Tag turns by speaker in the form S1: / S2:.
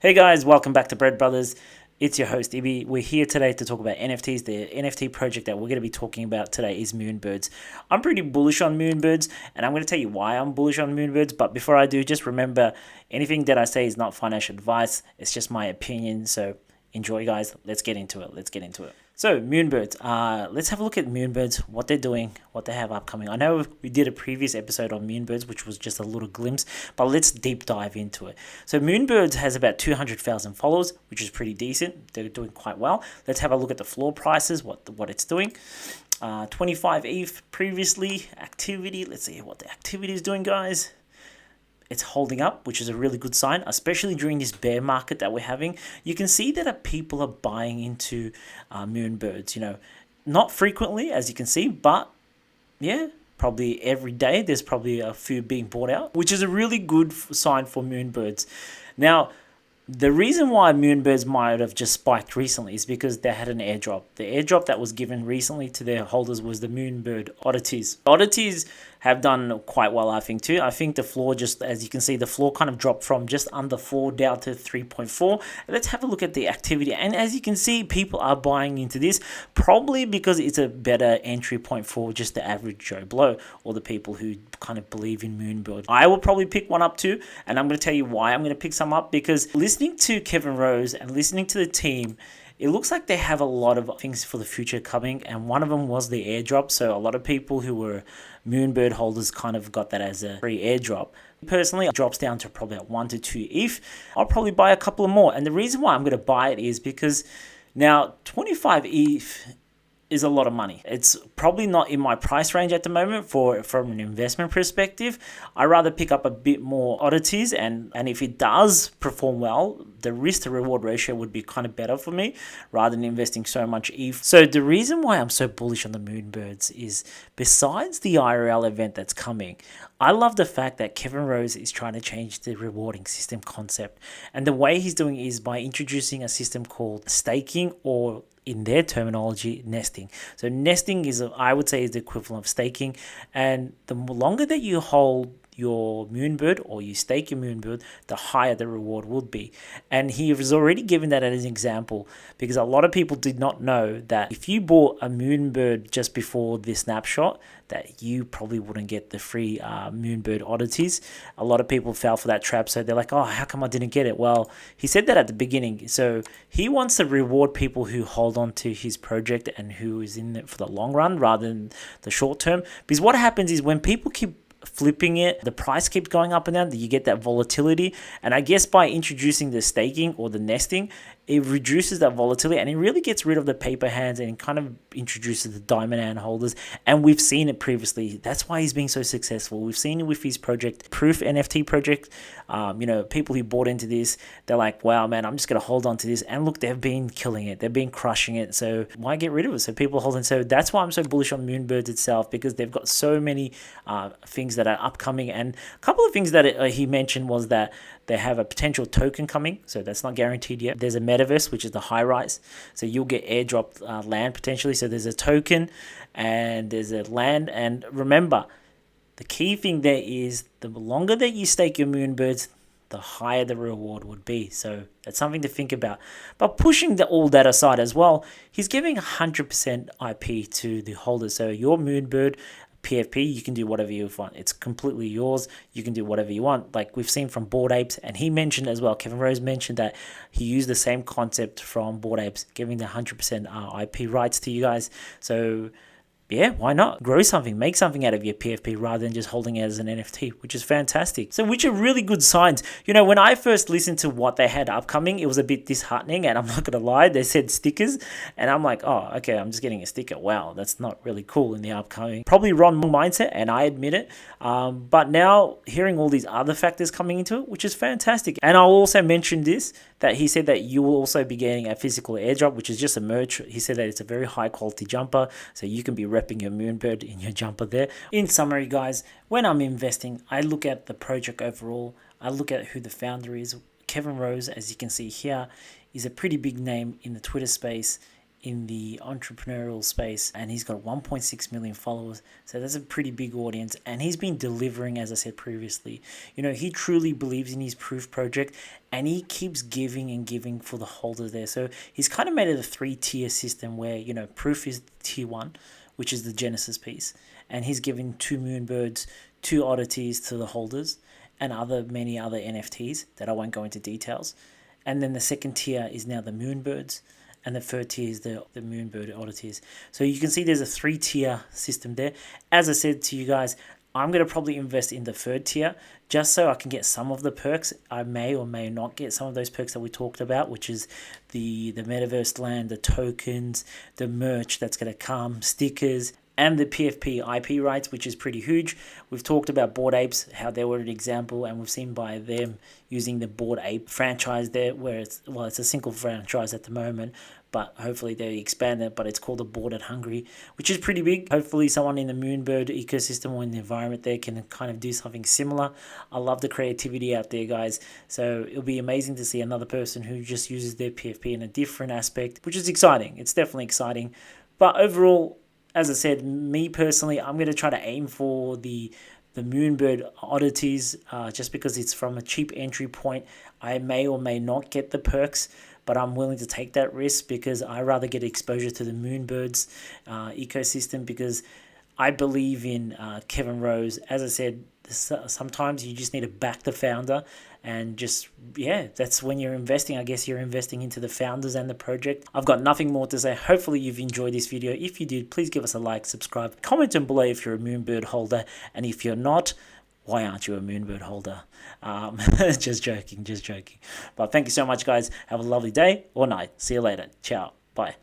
S1: Hey guys, welcome back to Bread Brothers. It's your host Ibi. We're here today to talk about NFTs. The NFT project that we're going to be talking about today is Moonbirds. I'm pretty bullish on Moonbirds, and I'm going to tell you why I'm bullish on Moonbirds. But before I do, just remember anything that I say is not financial advice. It's just my opinion. So enjoy, guys. Let's get into it. So Moonbirds, let's have a look at Moonbirds, what they're doing, what they have upcoming. I know we did a previous episode on Moonbirds, which was just a little glimpse, but let's deep dive into it. So Moonbirds has about 200,000 followers, which is pretty decent. They're doing quite well. Let's have a look at the floor prices, what it's doing. 25 ETH previously, activity. Let's see what the activity is doing, guys. It's holding up, which is a really good sign, especially during this bear market that we're having. You can see that people are buying into Moonbirds, not frequently, as you can see, but yeah, probably every day there's probably a few being bought out, which is a really good sign for Moonbirds. Now, the reason why Moonbirds might have just spiked recently is because they had an airdrop. The airdrop that was given recently to their holders was the Moonbird oddities. Oddities have done quite well, I think, too. I think the floor, just as you can see, the floor kind of dropped from just under 4 down to 3.4. Let's have a look at the activity. And as you can see, people are buying into this, probably because it's a better entry point for just the average Joe Blow or the people who kind of believe in Moonbird. I will probably pick one up too, and I'm going to tell you why I'm going to pick some up, because listening to Kevin Rose and listening to the team, it looks like they have a lot of things for the future coming, and one of them was the airdrop. So a lot of people who were Moonbird holders kind of got that as a free airdrop. Personally, it drops down to probably at 1 to 2 ETH. I'll probably buy a couple of more, and the reason why I'm going to buy it is because now 25 ETH is a lot of money. It's probably not in my price range at the moment from an investment perspective. I rather pick up a bit more oddities, and if it does perform well, the risk to reward ratio would be kind of better for me rather than investing so much ETH. So the reason why I'm so bullish on the Moonbirds is, besides the IRL event that's coming, I love the fact that Kevin Rose is trying to change the rewarding system concept. And the way he's doing it is by introducing a system called staking, or in their terminology, nesting. So nesting is, I would say, is the equivalent of staking. And the longer that you hold your Moonbird or you stake your Moonbird, the higher the reward would be. And he has already given that as an example, because a lot of people did not know that if you bought a Moonbird just before this snapshot, that you probably wouldn't get the free Moonbird oddities. A lot of people fell for that trap, so they're like, oh, how come I didn't get it? Well, he said that at the beginning. So he wants to reward people who hold on to his project and who is in it for the long run rather than the short term. Because what happens is when people keep flipping it, the price keeps going up and down, you get that volatility. And I guess by introducing the staking or the nesting, it reduces that volatility, and it really gets rid of the paper hands and kind of introduces the diamond hand holders. And we've seen it previously. That's why he's being so successful. We've seen it with his project, Proof NFT project. People who bought into this, they're like, wow, man, I'm just going to hold on to this. And look, they've been killing it. They've been crushing it. So why get rid of it? So people hold on. So that's why I'm so bullish on Moonbirds itself, because they've got so many things that are upcoming. And a couple of things that he mentioned was that they have a potential token coming, so that's not guaranteed yet. There's a metaverse, which is the high rise, so you'll get airdrop land potentially. So there's a token and there's a land. And remember, the key thing there is the longer that you stake your Moonbirds, the higher the reward would be. So that's something to think about. But pushing all that aside as well, he's giving 100% IP to the holders. So your Moonbird PFP, you can do whatever you want. It's completely yours. You can do whatever you want. Like we've seen from Bored Apes, and he mentioned as well, Kevin Rose mentioned that he used the same concept from Bored Apes, giving the 100% IP rights to you guys. So yeah, why not? Grow something, make something out of your PFP rather than just holding it as an NFT, which is fantastic. So which are really good signs. When I first listened to what they had upcoming, it was a bit disheartening, and I'm not going to lie, they said stickers, and I'm like, oh, okay, I'm just getting a sticker. Wow, that's not really cool in the upcoming. Probably wrong mindset, and I admit it. But now hearing all these other factors coming into it, which is fantastic. And I'll also mention this, that he said that you will also be getting a physical airdrop, which is just a merch. He said that it's a very high quality jumper, so you can be repping your Moonbird in your jumper there. In summary, guys, when I'm investing, I look at the project overall. I look at who the founder is. Kevin Rose, as you can see here, is a pretty big name in the Twitter space, in the entrepreneurial space, and he's got 1.6 million followers. So that's a pretty big audience, and he's been delivering, as I said previously. He truly believes in his proof project, and he keeps giving and giving for the holders there. So he's kind of made it a 3-tier system where, proof is tier 1, which is the Genesis piece, and he's giving 2 Moonbirds, 2 oddities to the holders, and many other NFTs that I won't go into details. And then the second tier is now the Moonbirds, and the third tier is the Moonbird oddities. So you can see there's a 3-tier system there. As I said to you guys, I'm going to probably invest in the third tier just so I can get some of the perks. I may or may not get some of those perks that we talked about, which is the metaverse land, the tokens, the merch that's going to come, stickers, and the PFP IP rights, which is pretty huge. We've talked about Bored Apes, how they were an example, and we've seen by them using the Bored Ape franchise there, where it's a single franchise at the moment, but hopefully they expand it, but it's called the Bored and Hungry, which is pretty big. Hopefully someone in the Moonbird ecosystem or in the environment there can kind of do something similar. I love the creativity out there, guys. So it'll be amazing to see another person who just uses their PFP in a different aspect, which is exciting. It's definitely exciting. But overall, as I said, me personally, I'm going to try to aim for the Moonbird oddities just because it's from a cheap entry point. I may or may not get the perks, but I'm willing to take that risk because I rather get exposure to the Moonbirds ecosystem, because I believe in Kevin Rose. As I said, sometimes you just need to back the founder, and that's when you're investing. I guess you're investing into the founders and the project. I've got nothing more to say. Hopefully you've enjoyed this video. If you did, please give us a like, subscribe, comment down below if you're a Moonbird holder, and if you're not, why aren't you a Moonbird holder? Just joking. But thank you so much, guys. Have a lovely day or night. See you later. Ciao. Bye.